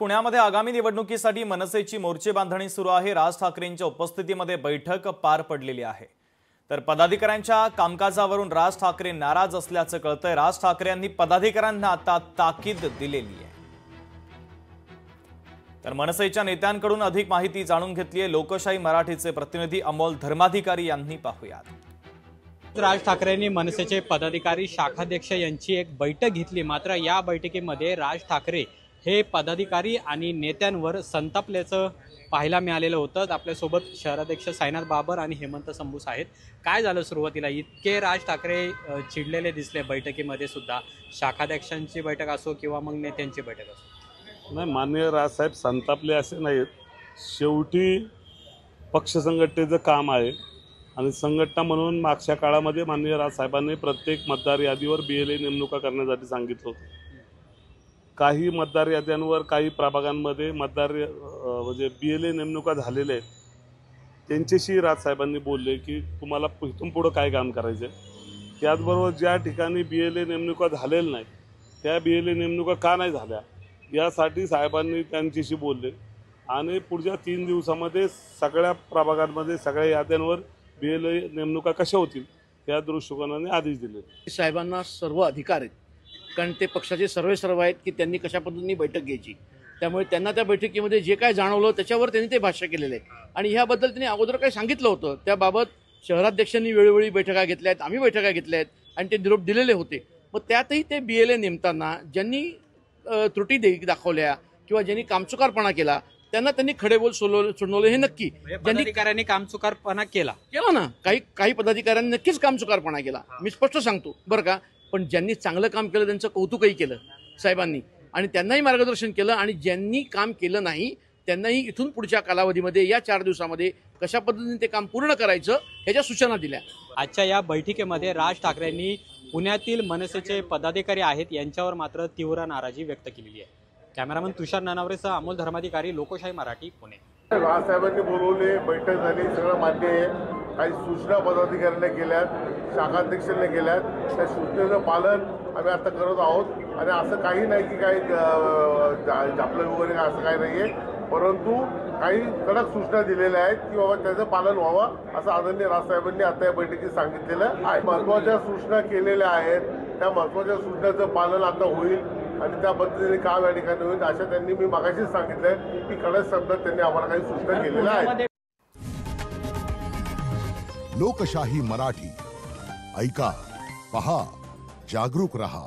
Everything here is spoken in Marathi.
पुण्यामध्ये आगामी निवडणुकीसाठी मनसेची मोर्चे बांधणी सुरू आहे। राज ठाकरेंच्या उपस्थितीमध्ये बैठक पार पडलेली आहे। तर पदाधिकाऱ्यांच्या कामकाजावरून राज ठाकरे नाराज असल्याचं कळतंय। राज ठाकरे यांनी पदाधिकाऱ्यांना आता ताकीद दिलेली आहे। तर मनसेच्या नेत्यांकडून अधिक माहिती जाणून घेतली आहे लोकशाही मराठीचे प्रतिनिधी अमोल धर्माधिकारी यांनी। पाहूयात। राज ठाकरेंनी मनसेचे पदाधिकारी शाखाध्यक्ष यांची एक बैठक घेतली। मात्र या बैठकीमध्ये राज ठाकरे हे पदाधिकारी आणि नेत्यांवर संतापल्याचं पाहायला मिळालेलं होतं। आपल्यासोबत शहराध्यक्ष साईनाथ बाबर आणि हेमंत संबूस आहेत। काय झालं सुरुवातीला? इतके राज ठाकरे चिडलेले दिसले बैठकीमध्ये सुद्धा, शाखाध्यक्षांची बैठक असो किंवा मग नेत्यांची बैठक असो। नाही, माननीय राजसाहेब संतापले असे नाहीत। शेवटी पक्ष संघटनेचं काम आहे आणि संघटना म्हणून मागच्या काळामध्ये माननीय राजसाहेबांनी प्रत्येक मतदार यादीवर BLA नेमणुका करण्यासाठी सांगितलं होतं। काही मतदार याद्यांवर काही प्रभागांमध्ये मतदार म्हणजे BLA नेमणुका झालेले आहेत, त्यांच्याशी राजसाहेबांनी बोलले की तुम्हाला इथून पुढं काय काम करायचं आहे। त्याचबरोबर ज्या ठिकाणी BLA नेमणुका झालेल्या नाही त्या BLA नेमणुका का नाही झाल्या यासाठी साहेबांनी त्यांच्याशी बोलले आणि पुढच्या 3 दिवसामध्ये सगळ्या प्रभागांमध्ये सगळ्या याद्यांवर BLA नेमणुका कशा होतील त्या दृष्टिकोनाने आदेश दिले। साहेबांना सर्व अधिकार आहेत, कारण ते पक्षाचे सर्व आहेत की त्यांनी कशा पद्धतीने बैठक घ्यायची। त्यामुळे त्यांना त्या बैठकीमध्ये जे काय जाणवलं त्याच्यावर त्यांनी ते भाष्य केलेलं आहे आणि ह्याबद्दल त्यांनी अगोदर काही सांगितलं होतं। त्याबाबत शहराध्यक्षांनी वेळोवेळी बैठका घेतल्या आहेत, आम्ही बैठका घेतल्या आहेत आणि ते निरोप दिलेले होते। मग त्यातही ते BLA नेमताना ज्यांनी त्रुटी दाखवल्या किंवा ज्यांनी कामचुकारपणा केला त्यांना त्यांनी खडेबोल सोडवले हे नक्की। पदाधिकाऱ्यांनी कामचुकारपणा केला ना, काही पदाधिकाऱ्यांनी नक्कीच कामचुकारपणा केला, मी स्पष्ट सांगतो बरं का। पण ज्यांनी चांगलं काम केलं त्यांचं कौतुकही केलं साहेबांनी आणि त्यांनाही मार्गदर्शन केलं आणि ज्यांनी काम केलं नाही त्यांनाही इथून पुढच्या कालावधीमध्ये या 4 दिवसामध्ये कशा पद्धतीने ते काम पूर्ण करायचं ह्याच्या सूचना दिल्या। आजच्या या बैठकीमध्ये राज ठाकरेंनी पुण्यातील मनसेचे पदाधिकारी आहेत यांच्यावर मात्र तीव्र नाराजी व्यक्त केलेली आहे। कॅमेरामन तुषार नानावरेसह अमोल धर्माधिकारी, लोकशाही मराठी, पुणे। राजसाहेबांनी बोलवले, बैठक झाली, सगळं मान्य आहे। काही सूचना पदाधिकाऱ्यांना केल्यात, शाखाध्यक्षांना केल्यात, त्या सूचनेचं पालन आम्ही आता करत आहोत आणि असं काही नाही की काही झापलं वगैरे असं काही नाही आहे, परंतु काही कडक सूचना दिलेल्या आहेत की बाबा त्याचं पालन व्हावं असं आदरणीय राजसाहेबांनी आता या बैठकीत सांगितलेलं आहे। महत्त्वाच्या सूचना केलेल्या आहेत, त्या महत्त्वाच्या सूचनेचं पालन आता होईल आणि त्या पद्धतीने काम या ठिकाणी होईल असं त्यांनी मी मगाशीच सांगितलंय की कडक शब्दात त्यांनी आम्हाला काही सूचना केलेल्या आहेत। लोकशाही मराठी ऐका, पहा, जागरूक रहा।